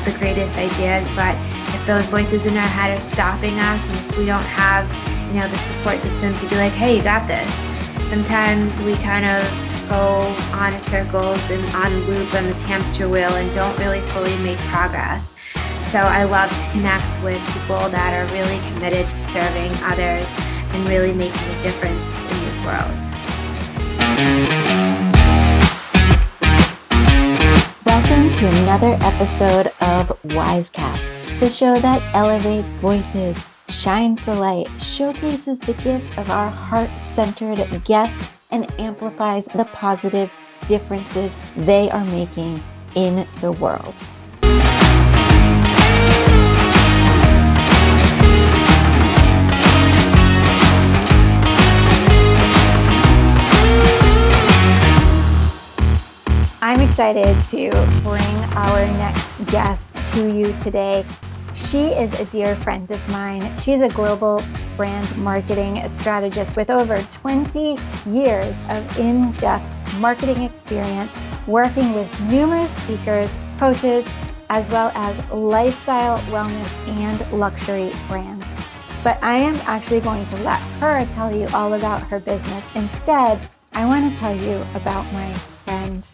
the greatest ideas, but if those voices in our head are stopping us, and if we don't have, the support system to be like, hey, you got this, sometimes we kind of go on in circles and on a loop on this hamster wheel and don't really fully make progress. So I love to connect with people that are really committed to serving others and really making a difference in this world. Welcome to another episode of WyzeCast, the show that elevates voices, shines the light, showcases the gifts of our heart-centered guests, and amplifies the positive differences they are making in the world. I'm excited to bring our next guest to you today. She is a dear friend of mine. She's a global brand marketing strategist with over 20 years of in-depth marketing experience, working with numerous speakers, coaches, as well as lifestyle, wellness, and luxury brands. But I am actually going to let her tell you all about her business. Instead, I want to tell you about my friend.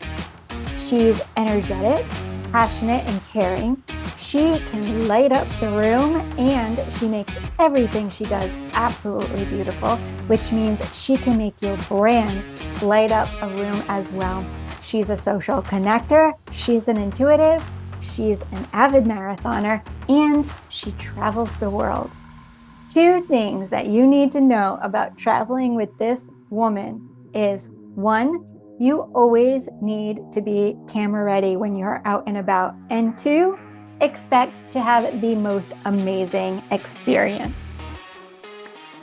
She's energetic, passionate, and caring. She can light up the room, and she makes everything she does absolutely beautiful, which means she can make your brand light up a room as well. She's a social connector, she's an intuitive, she's an avid marathoner, and she travels the world. 2 things that you need to know about traveling with this woman is, 1, you always need to be camera ready when you're out and about. And 2, expect to have the most amazing experience.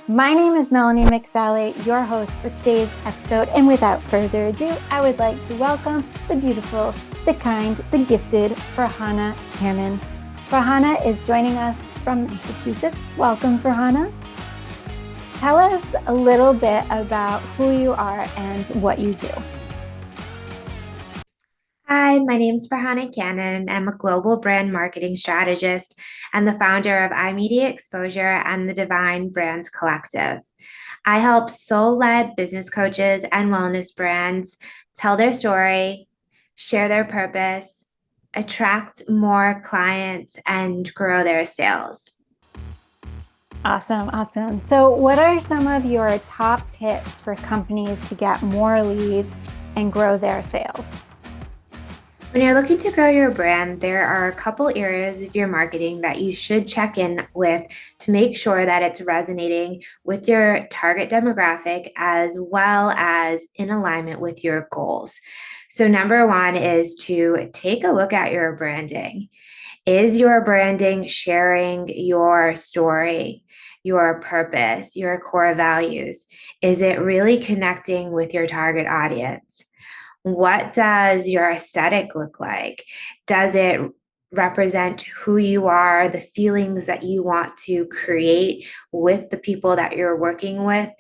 My name is Melanie McSally, your host for today's episode. And without further ado, I would like to welcome the beautiful, the kind, the gifted Farhana Cannon. Farhana is joining us from Massachusetts. Welcome, Farhana. Tell us a little bit about who you are and what you do. Hi, my name is Farhana Cannon, and I'm a global brand marketing strategist and the founder of iMedia Exposure and the Divine Brands Collective. I help soul-led business coaches and wellness brands tell their story, share their purpose, attract more clients, and grow their sales. Awesome. So what are some of your top tips for companies to get more leads and grow their sales? When you're looking to grow your brand, there are a couple areas of your marketing that you should check in with to make sure that it's resonating with your target demographic as well as in alignment with your goals. So number 1 is to take a look at your branding. Is your branding sharing your story, your purpose, your core values? Is it really connecting with your target audience? What does your aesthetic look like? Does it represent who you are, the feelings that you want to create with the people that you're working with?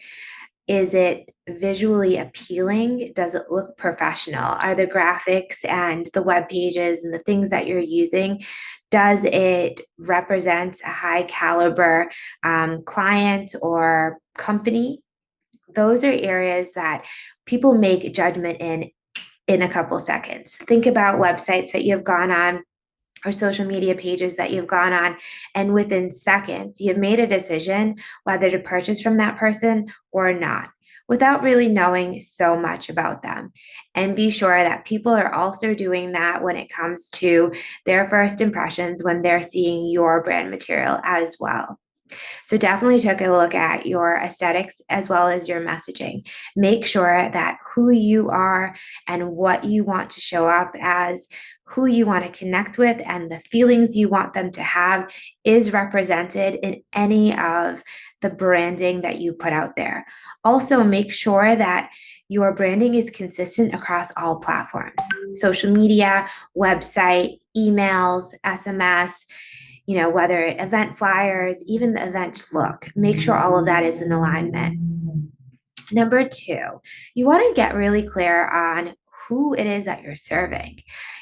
Is it visually appealing? Does it look professional? Are the graphics and the web pages and the things that you're using, does it represent a high caliber client or company? Those are areas that people make judgment in a couple seconds. Think about websites that you've gone on or social media pages that you've gone on, and within seconds, you've made a decision whether to purchase from that person or not, without really knowing so much about them. And be sure that people are also doing that when it comes to their first impressions when they're seeing your brand material as well. So definitely take a look at your aesthetics as well as your messaging. Make sure that who you are and what you want to show up as, who you want to connect with, and the feelings you want them to have is represented in any of the branding that you put out there. Also, make sure that your branding is consistent across all platforms: social media, website, emails, SMS, whether it event flyers, even the event look. Make sure all of that is in alignment. Number 2, you want to get really clear on who it is that you're serving.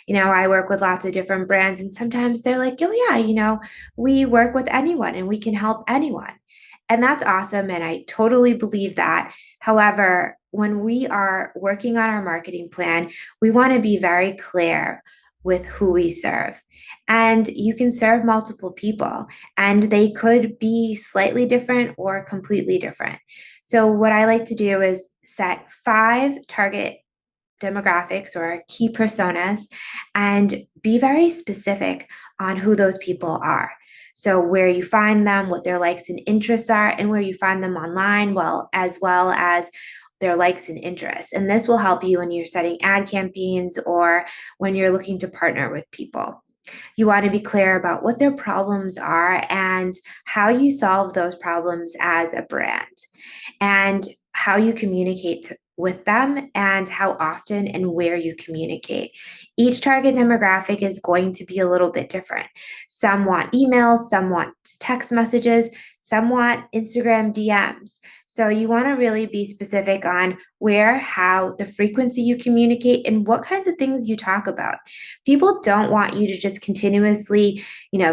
I work with lots of different brands, and sometimes they're like, oh, yeah, we work with anyone and we can help anyone. And that's awesome. And I totally believe that. However, when we are working on our marketing plan, we want to be very clear with who we serve. And you can serve multiple people, and they could be slightly different or completely different. So, what I like to do is set 5 target demographics or key personas and be very specific on who those people are. So, where you find them, what their likes and interests are, and where you find them online, well as their likes and interests. And this will help you when you're setting ad campaigns or when you're looking to partner with people. You want to be clear about what their problems are and how you solve those problems as a brand, and how you communicate with them and how often and where you communicate. Each target demographic is going to be a little bit different. Some want emails, some want text messages, some want Instagram DMs. So you want to really be specific on where, how, the frequency you communicate, and what kinds of things you talk about. People don't want you to just continuously,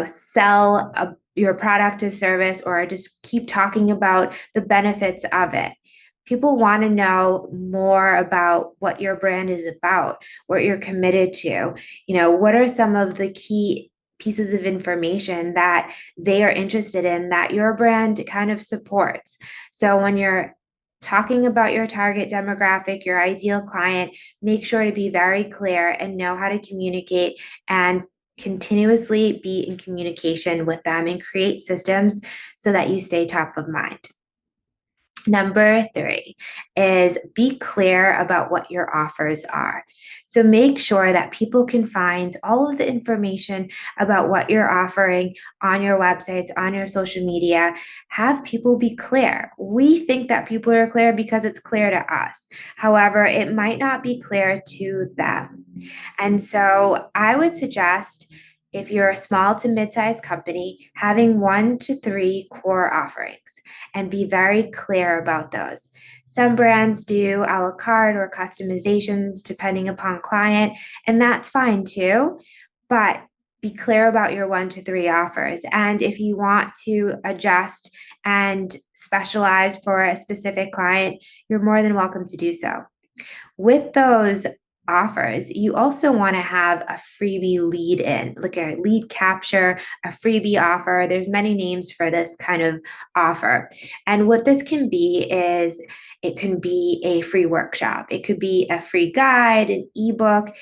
sell your product or service or just keep talking about the benefits of it. People want to know more about what your brand is about, what you're committed to. What are some of the key pieces of information that they are interested in that your brand kind of supports. So when you're talking about your target demographic, your ideal client, make sure to be very clear and know how to communicate and continuously be in communication with them and create systems so that you stay top of mind. Number 3 is be clear about what your offers are. So make sure that people can find all of the information about what you're offering on your websites, on your social media. Have people be clear. We think that people are clear because it's clear to us. However, it might not be clear to them. And so I would suggest, if you're a small to mid-sized company, having 1 to 3 core offerings and be very clear about those. Some brands do a la carte or customizations depending upon client, and that's fine too. But be clear about your 1 to 3 offers. And if you want to adjust and specialize for a specific client, you're more than welcome to do so. With those offers, you also want to have a freebie lead in, like a lead capture, a freebie offer. There's many names for this kind of offer. And what this can be is, it can be a free workshop. It could be a free guide, an ebook.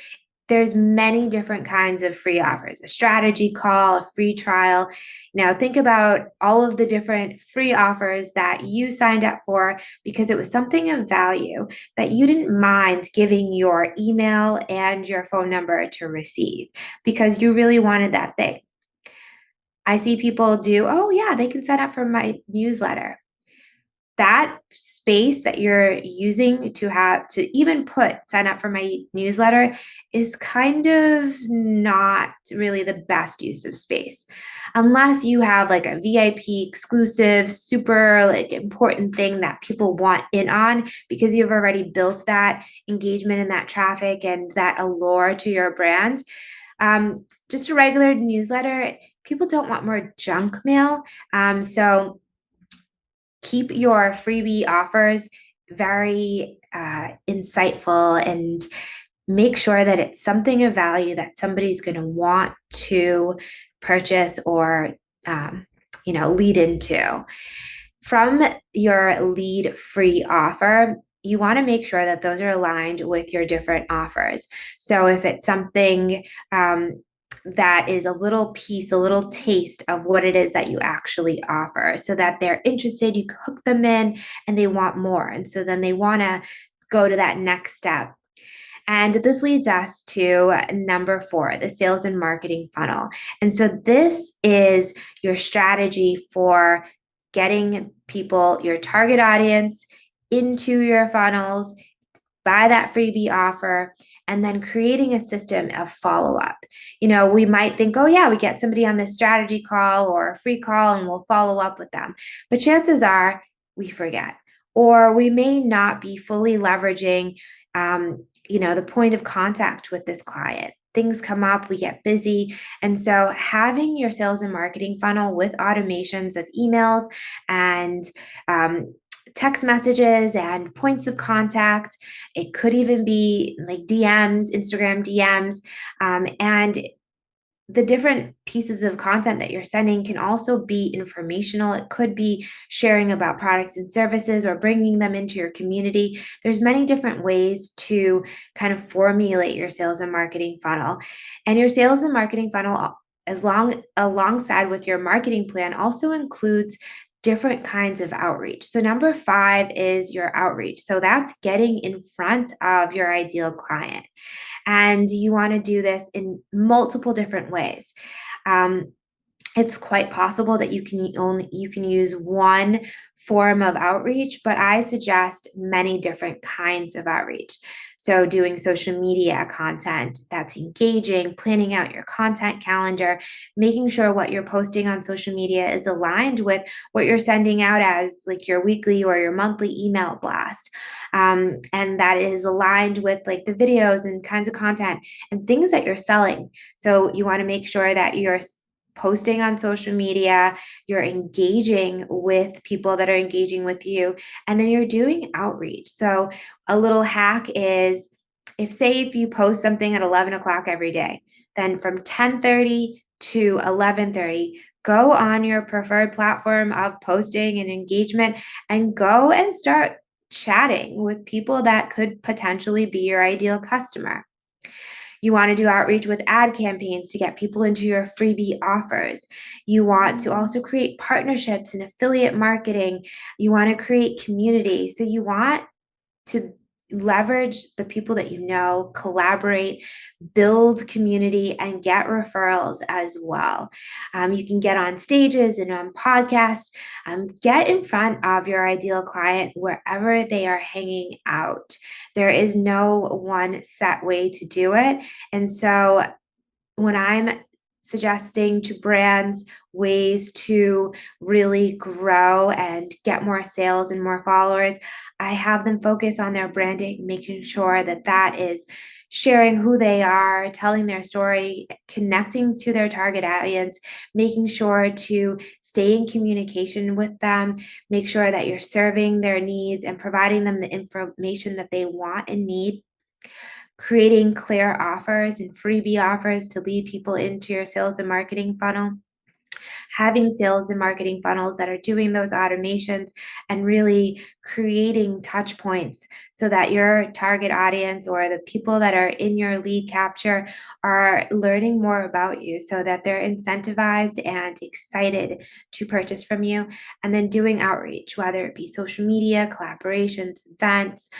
There's many different kinds of free offers, a strategy call, a free trial. Now think about all of the different free offers that you signed up for because it was something of value that you didn't mind giving your email and your phone number to receive because you really wanted that thing. I see people do, oh yeah, they can sign up for my newsletter. That space that you're using to even put sign up for my newsletter is kind of not really the best use of space, unless you have like a VIP exclusive, super like important thing that people want in on because you've already built that engagement and that traffic and that allure to your brand. Just a regular newsletter, people don't want more junk mail. So keep your freebie offers very insightful and make sure that it's something of value that somebody's going to want to purchase or lead into. From your lead free offer, you want to make sure that those are aligned with your different offers. So if it's something that is a little piece, a little taste of what it is that you actually offer so that they're interested, you hook them in and they want more. And so then they want to go to that next step. And this leads us to number 4, the sales and marketing funnel. And so this is your strategy for getting people, your target audience, into your funnels, buy that freebie offer, and then creating a system of follow-up. We might think, oh yeah, we get somebody on this strategy call or a free call and we'll follow up with them. But chances are we forget, or we may not be fully leveraging the point of contact with this client. Things come up, we get busy. And so having your sales and marketing funnel with automations of emails and text messages and points of contact. It could even be like DMs, Instagram DMs, and the different pieces of content that you're sending can also be informational. It could be sharing about products and services or bringing them into your community. There's many different ways to kind of formulate your sales and marketing funnel. And your sales and marketing funnel, alongside with your marketing plan, also includes different kinds of outreach. So number 5 is your outreach. So that's getting in front of your ideal client. And you want to do this in multiple different ways. Um, it's quite possible that you can use one form of outreach, but I suggest many different kinds of outreach. So doing social media content that's engaging, planning out your content calendar, making sure what you're posting on social media is aligned with what you're sending out as like your weekly or your monthly email blast. And that is aligned with like the videos and kinds of content and things that you're selling. So you want to make sure that you're posting on social media, you're engaging with people that are engaging with you, and then you're doing outreach. So a little hack is if you post something at 11 o'clock every day, then from 10:30 to 11:30, go on your preferred platform of posting and engagement and go and start chatting with people that could potentially be your ideal customer. You want to do outreach with ad campaigns to get people into your freebie offers. You want to also create partnerships and affiliate marketing. You want to create community. So you want to leverage the people that you know, collaborate, build community, and get referrals as well. You can get on stages and on podcasts, get in front of your ideal client wherever they are hanging out. There is no one set way to do it. And so when I'm suggesting to brands ways to really grow and get more sales and more followers, I have them focus on their branding, making sure that that is sharing who they are, telling their story, connecting to their target audience, making sure to stay in communication with them, make sure that you're serving their needs and providing them the information that they want and need, creating clear offers and freebie offers to lead people into your sales and marketing funnel, having sales and marketing funnels that are doing those automations and really creating touch points so that your target audience or the people that are in your lead capture are learning more about you so that they're incentivized and excited to purchase from you. And then doing outreach, whether it be social media, collaborations, events,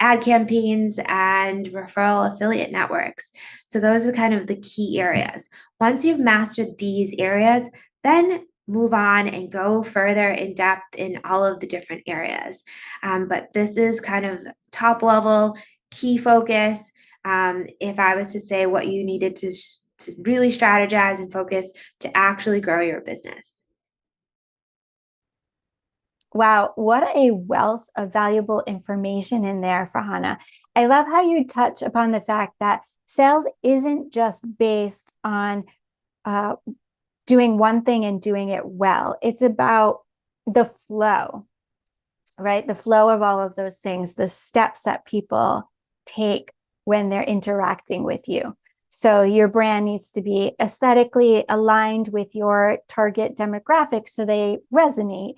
ad campaigns, and referral affiliate networks. So those are kind of the key areas. Once you've mastered these areas, then move on and go further in depth in all of the different areas. But this is kind of top level key focus. If I was to say what you needed to really strategize and focus to actually grow your business. Wow, what a wealth of valuable information in there, Farhana. I love how you touch upon the fact that sales isn't just based on uh, doing one thing and doing it well. It's about the flow, right? The flow of all of those things, the steps that people take when they're interacting with you. So your brand needs to be aesthetically aligned with your target demographic so they resonate.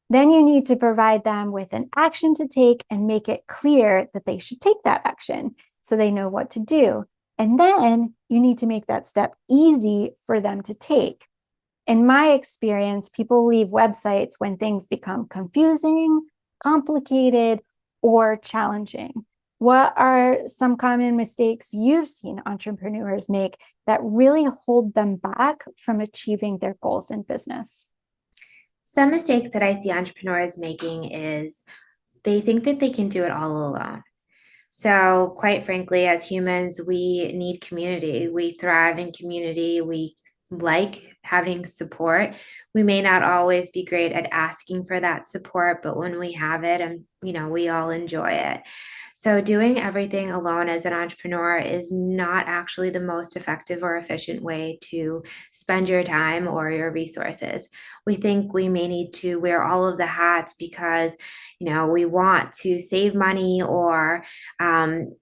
Then you need to provide them with an action to take and make it clear that they should take that action so they know what to do. And then you need to make that step easy for them to take. In my experience, people leave websites when things become confusing, complicated, or challenging. What are some common mistakes you've seen entrepreneurs make that really hold them back from achieving their goals in business? Some mistakes that I see entrepreneurs making is they think that they can do it all alone. So, quite frankly, as humans, we need community. We thrive in community. We like having support. We may not always be great at asking for that support, but when we have it, and we all enjoy it. So, doing everything alone as an entrepreneur is not actually the most effective or efficient way to spend your time or your resources. We think we may need to wear all of the hats because, we want to save money or, learn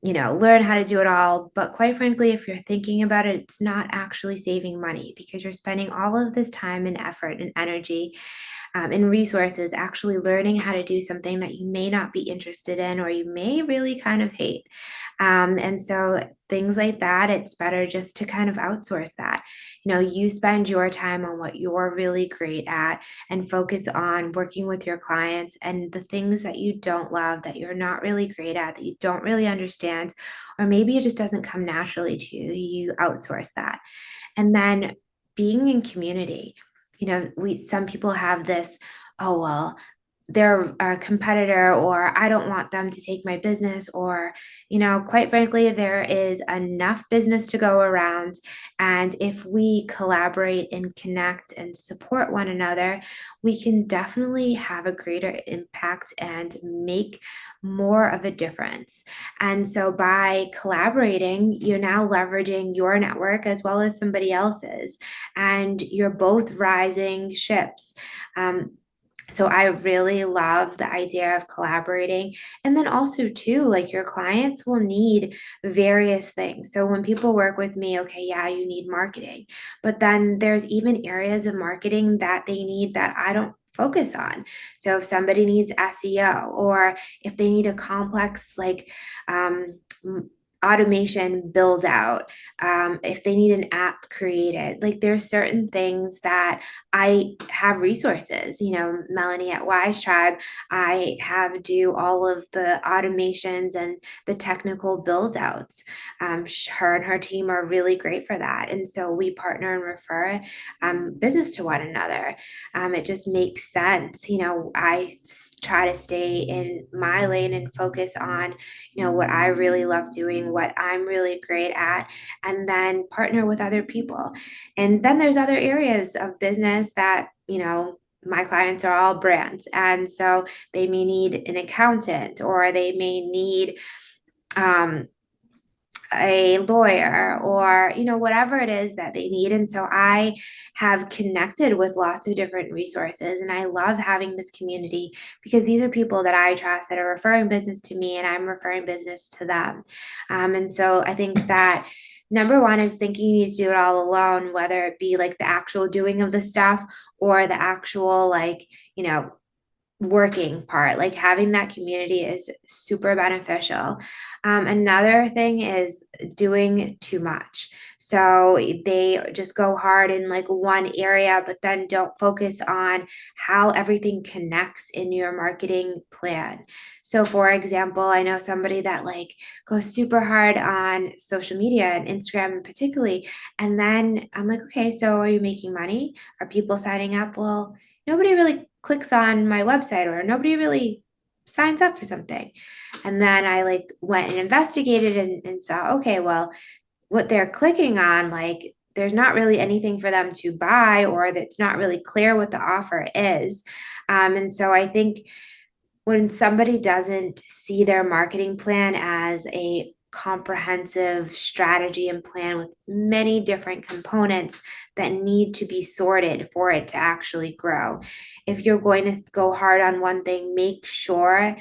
how to do it all. But quite frankly, if you're thinking about it, it's not actually saving money because you're spending all of this time and effort and energy and resources actually learning how to do something that you may not be interested in or you may really kind of hate. And so things like that, it's better just to kind of outsource that. You spend your time on what you're really great at and focus on working with your clients and the things that you don't love, that you're not really great at, that you don't really understand, or maybe it just doesn't come naturally to you. You outsource that. And then being in community, some people have this, oh, well, they're a competitor, or I don't want them to take my business, or, quite frankly, there is enough business to go around. And if we collaborate and connect and support one another, we can definitely have a greater impact and make more of a difference. And so by collaborating, you're now leveraging your network as well as somebody else's, and you're both rising ships. So I really love the idea of collaborating. And then also too, like your clients will need various things. So when people work with me, okay, yeah, you need marketing, but then there's even areas of marketing that they need that I don't focus on. So if somebody needs SEO, or if they need a complex um, automation build out, if they need an app created, like there's certain things that I have resources. Melanie at Wise Tribe, I have do all of the automations and the technical build outs. Her and her team are really great for that. And so we partner and refer business to one another. It just makes sense. I try to stay in my lane and focus on, what I really love doing, what I'm really great at, and then partner with other people. And then there's other areas of business that, my clients are all brands. And so they may need an accountant, or they may need um, a lawyer, or whatever it is that they need. And so I have connected with lots of different resources, and I love having this community because these are people that I trust that are referring business to me, and I'm referring business to them. And so I think that number one is thinking you need to do it all alone, whether it be like the actual doing of the stuff or the actual working part. Like having that community is super beneficial. Another thing is doing too much. So they just go hard in like one area, but then don't focus on how everything connects in your marketing plan. So, for example, I know somebody that like goes super hard on social media and Instagram particularly. And then I'm like, okay, so are you making money? Are people signing up? Well, nobody really clicks on my website, or nobody really signs up for something. And then I like went and investigated and saw, okay, well, what they're clicking on, like there's not really anything for them to buy, or that's not really clear what the offer is. And so I think when somebody doesn't see their marketing plan as a comprehensive strategy and plan with many different components that need to be sorted for it to actually grow. If you're going to go hard on one thing, make sure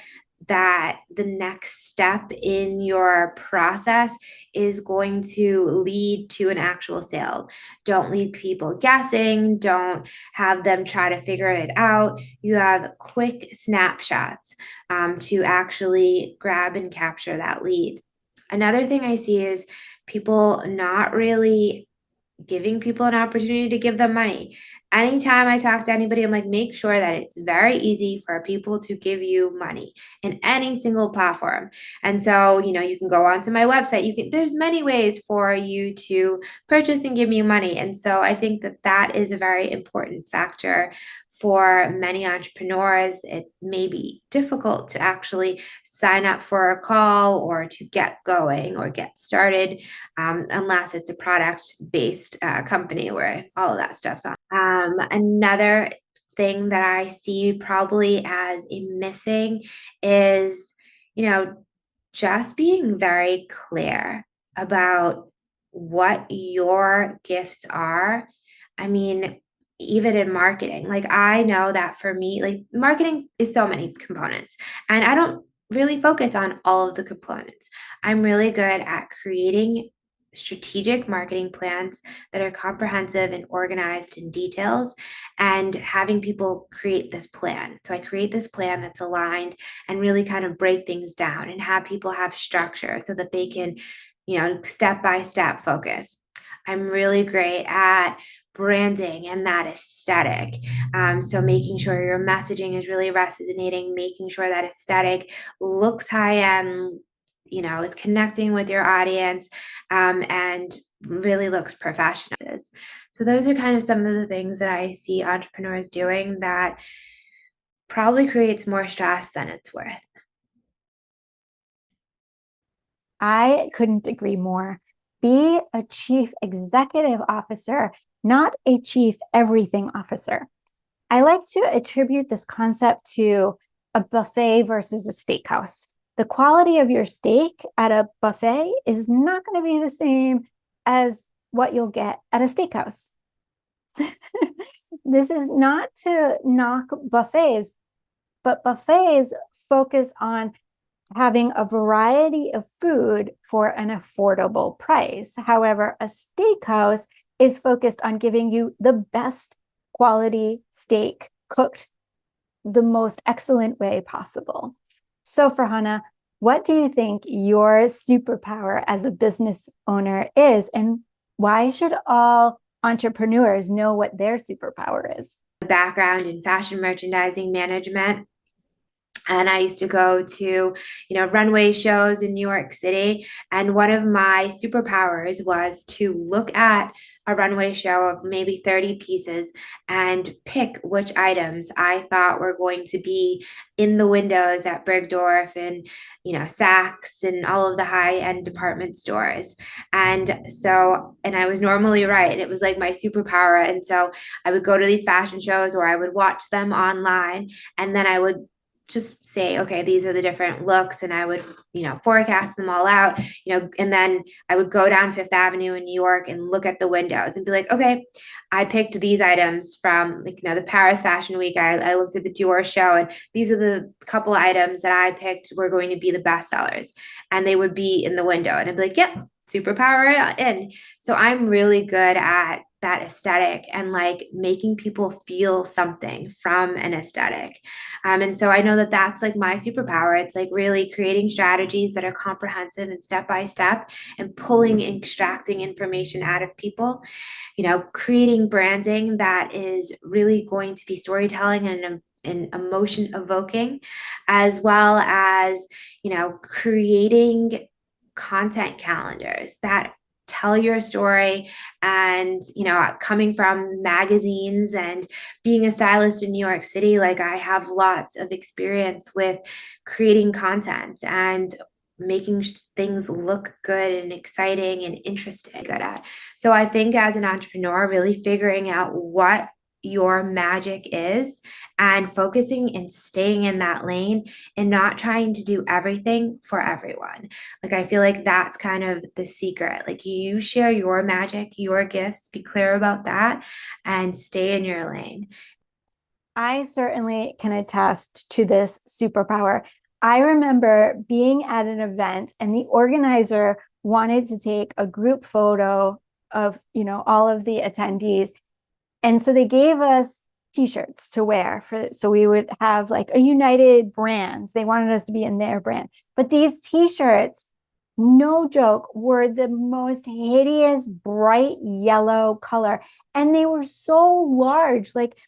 that the next step in your process is going to lead to an actual sale. Don't leave people guessing. Don't have them try to figure it out. You have quick snapshots to actually grab and capture that lead. Another thing I see is people not really giving people an opportunity to give them money. Anytime I talk to anybody, I'm like, make sure that it's very easy for people to give you money in any single platform. And so, you can go onto my website. There's many ways for you to purchase and give me money. And so I think that that is a very important factor for many entrepreneurs. It may be difficult to actually sign up for a call or to get going or get started, unless it's a product-based company where all of that stuff's on. Another thing that I see probably as a missing is, you know, just being very clear about what your gifts are. I mean, even in marketing, like I know that for me, like marketing is so many components, and I don't really focus on all of the components. I'm really good at creating strategic marketing plans that are comprehensive and organized in details and having people create this plan. So I create this plan that's aligned and really kind of break things down and have people have structure so that they can, step by step focus. I'm really great at branding and that aesthetic. So making sure your messaging is really resonating, making sure that aesthetic looks high end, is connecting with your audience, and really looks professional. So those are kind of some of the things that I see entrepreneurs doing that probably creates more stress than it's worth. I couldn't agree more. Be a chief executive officer, not a chief everything officer. I like to attribute this concept to a buffet versus a steakhouse. The quality of your steak at a buffet is not going to be the same as what you'll get at a steakhouse. This is not to knock buffets, but buffets focus on having a variety of food for an affordable price. However, a steakhouse is focused on giving you the best quality steak cooked the most excellent way possible. So, Farhana, what do you think your superpower as a business owner is, and why should all entrepreneurs know what their superpower is? Background in fashion merchandising management. And I used to go to, runway shows in New York City. And one of my superpowers was to look at a runway show of maybe 30 pieces and pick which items I thought were going to be in the windows at Bergdorf and, Saks and all of the high-end department stores. And I was normally right. It was like my superpower. And so I would go to these fashion shows or I would watch them online, and then I would just say, okay, these are the different looks, and I would, forecast them all out, and then I would go down Fifth Avenue in New York and look at the windows and be like, okay, I picked these items from, like, the Paris Fashion Week. I looked at the Dior show, and these are the couple items that I picked were going to be the best sellers, and they would be in the window, and I'd be like, yep, superpower in. So I'm really good at that aesthetic and like making people feel something from an aesthetic. And so I know that that's like my superpower. It's like really creating strategies that are comprehensive and step by step and pulling, extracting information out of people, creating branding that is really going to be storytelling and emotion evoking, as well as, creating content calendars that tell your story. And coming from magazines and being a stylist in New York City, like I have lots of experience with creating content and making things look good and exciting and interesting. Good at. So I think as an entrepreneur, really figuring out what your magic is and focusing and staying in that lane and not trying to do everything for everyone. Like, I feel like that's kind of the secret. Like, you share your magic, your gifts, be clear about that, and stay in your lane. I certainly can attest to this superpower. I remember being at an event and the organizer wanted to take a group photo of, all of the attendees. And so they gave us t-shirts to wear so we would have like a united brands. They wanted us to be in their brand. But these t-shirts, no joke, were the most hideous bright yellow color. And they were so large, like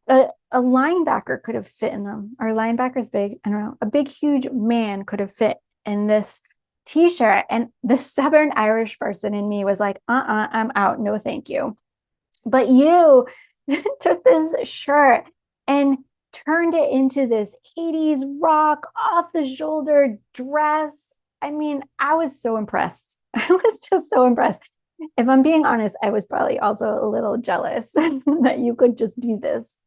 a linebacker could have fit in them. Our linebacker's big. I don't know. A big, huge man could have fit in this t-shirt. And the Southern Irish person in me was like, I'm out. No, thank you. But you took this shirt and turned it into this 80s rock off the shoulder dress. I mean, I was so impressed. I was just so impressed. If I'm being honest, I was probably also a little jealous that you could just do this.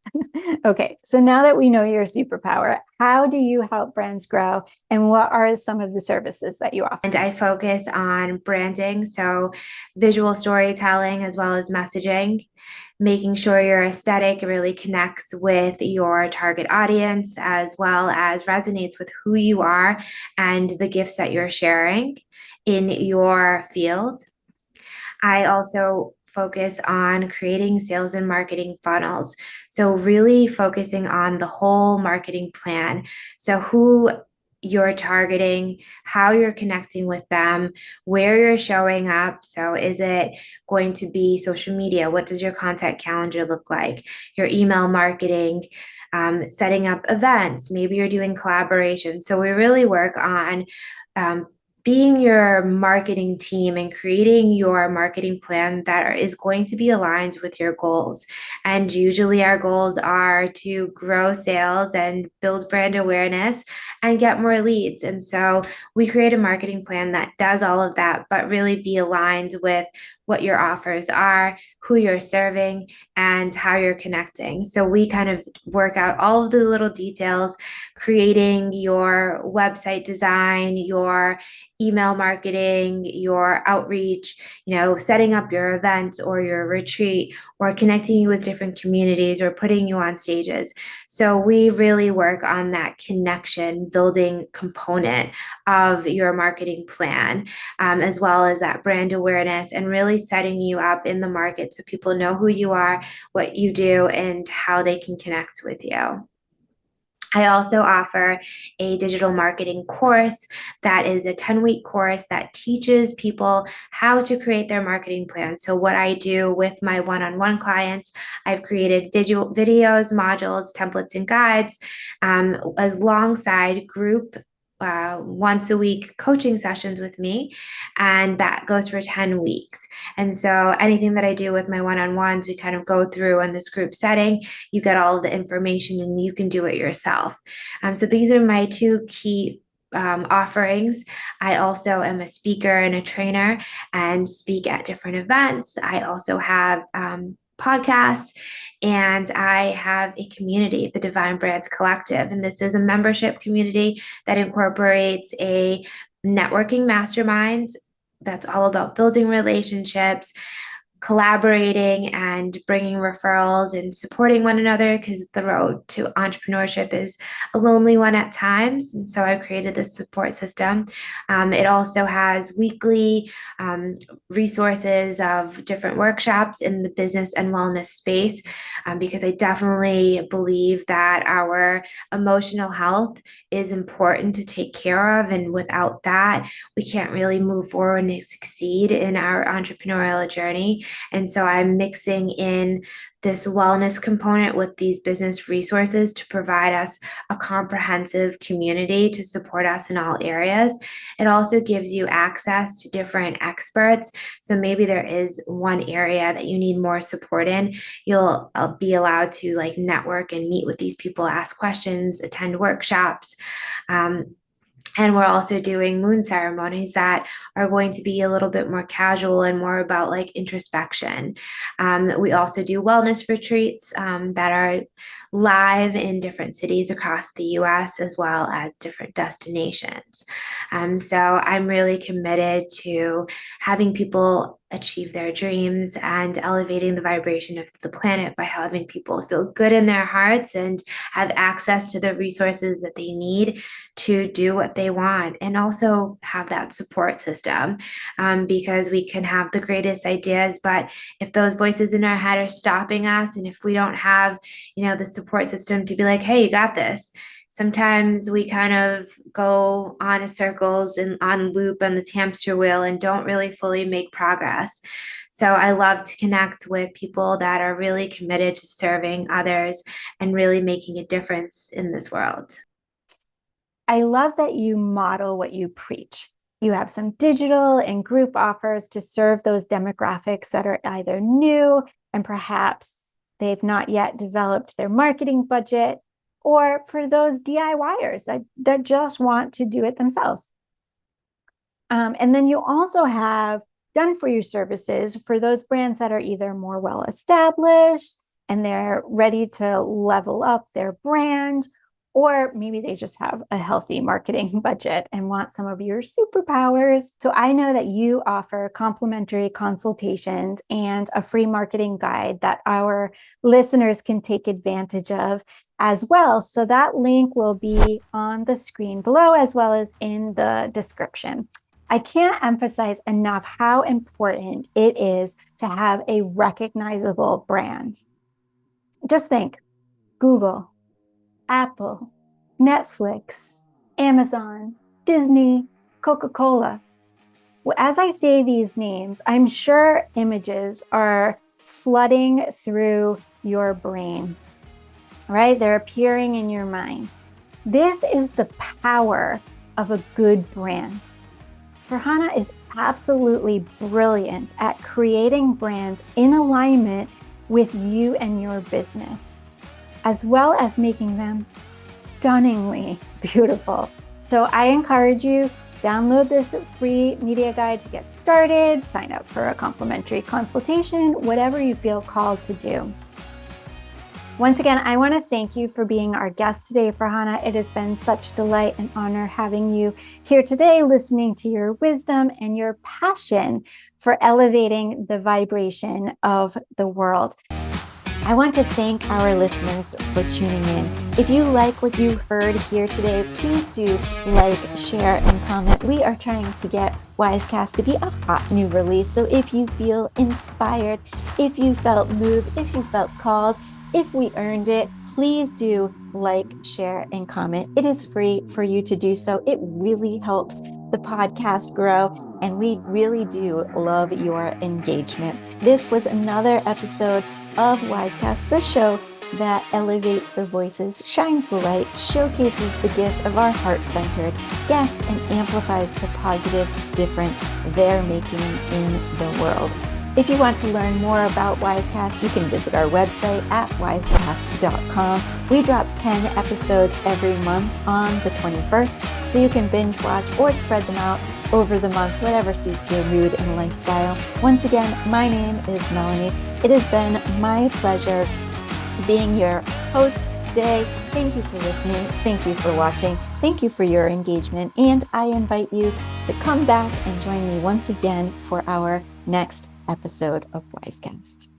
Okay, so now that we know your superpower, how do you help brands grow and what are some of the services that you offer? And I focus on branding, so visual storytelling as well as messaging, making sure your aesthetic really connects with your target audience as well as resonates with who you are and the gifts that you're sharing in your field. I also focus on creating sales and marketing funnels. So, really focusing on the whole marketing plan. So, who you're targeting, how you're connecting with them, where you're showing up. So, is it going to be social media? What does your content calendar look like? Your email marketing, setting up events. Maybe you're doing collaboration. So, we really work on um, being your marketing team and creating your marketing plan that is going to be aligned with your goals. And usually, our goals are to grow sales and build brand awareness and get more leads. And so, we create a marketing plan that does all of that, but really be aligned with what your offers are, who you're serving, and how you're connecting. So, we kind of work out all of the little details, creating your website design, your email marketing, your outreach, setting up your event or your retreat, or connecting you with different communities or putting you on stages. So we really work on that connection building component of your marketing plan, as well as that brand awareness and really setting you up in the market so people know who you are, what you do, and how they can connect with you. I also offer a digital marketing course that is a 10-week course that teaches people how to create their marketing plan. So, what I do with my one on one clients, I've created videos, modules, templates, and guides alongside group once a week coaching sessions with me, and that goes for 10 weeks. And so, anything that I do with my one on ones, we kind of go through in this group setting. You get all of the information and you can do it yourself. So, these are my two key offerings. I also am a speaker and a trainer and speak at different events. I also have podcasts, and I have a community, the Divine Brands Collective. And this is a membership community that incorporates a networking mastermind that's all about building relationships, collaborating and bringing referrals and supporting one another, because the road to entrepreneurship is a lonely one at times. And so I've created this support system. It also has weekly resources of different workshops in the business and wellness space, because I definitely believe that our emotional health is important to take care of. And without that, we can't really move forward and succeed in our entrepreneurial journey. And so I'm mixing in this wellness component with these business resources to provide us a comprehensive community to support us in all areas. It also gives you access to different experts. So maybe there is one area that you need more support in. You'll be allowed to like network and meet with these people, ask questions, attend workshops. And we're also doing moon ceremonies that are going to be a little bit more casual and more about like introspection. We also do wellness retreats that are live in different cities across the US as well as different destinations. So I'm really committed to having people achieve their dreams and elevating the vibration of the planet by having people feel good in their hearts and have access to the resources that they need to do what they want, and also have that support system, because we can have the greatest ideas, but if those voices in our head are stopping us, and if we don't have the support system to be like, hey, you got this, sometimes we kind of go on a circles and on loop on the hamster wheel and don't really fully make progress. So I love to connect with people that are really committed to serving others and really making a difference in this world. I love that you model what you preach. You have some digital and group offers to serve those demographics that are either new and perhaps they've not yet developed their marketing budget, or for those DIYers that just want to do it themselves. And then you also have done for you services for those brands that are either more well established and they're ready to level up their brand, or maybe they just have a healthy marketing budget and want some of your superpowers. So I know that you offer complimentary consultations and a free marketing guide that our listeners can take advantage of as well. So that link will be on the screen below as well as in the description. I can't emphasize enough how important it is to have a recognizable brand. Just think Google, Apple, Netflix, Amazon, Disney, Coca-Cola. As I say these names, I'm sure images are flooding through your brain, right? They're appearing in your mind. This is the power of a good brand. Farhana is absolutely brilliant at creating brands in alignment with you and your business, as well as making them stunningly beautiful. So I encourage you, download this free media guide to get started, sign up for a complimentary consultation, whatever you feel called to do. Once again, I want to thank you for being our guest today, Farhana. It has been such delight and honor having you here today, listening to your wisdom and your passion for elevating the vibration of the world. I want to thank our listeners for tuning in. If you like what you heard here today, please do like, share, and comment. We are trying to get WyzeCast to be a hot new release. So if you feel inspired, if you felt moved, if you felt called, if we earned it, please do like, share, and comment. It is free for you to do so. It really helps the podcast grow, and we really do love your engagement. This was another episode of WyzeCast, the show that elevates the voices, shines the light, showcases the gifts of our heart-centered guests, and amplifies the positive difference they're making in the world. If you want to learn more about WyzeCast, you can visit our website at wyzecast.com. We drop 10 episodes every month on the 21st, so you can binge watch or spread them out over the month, whatever suits your mood and lifestyle. Once again, my name is Melanie. It has been my pleasure being your host today. Thank you for listening. Thank you for watching. Thank you for your engagement. And I invite you to come back and join me once again for our next episode of WyzeCast.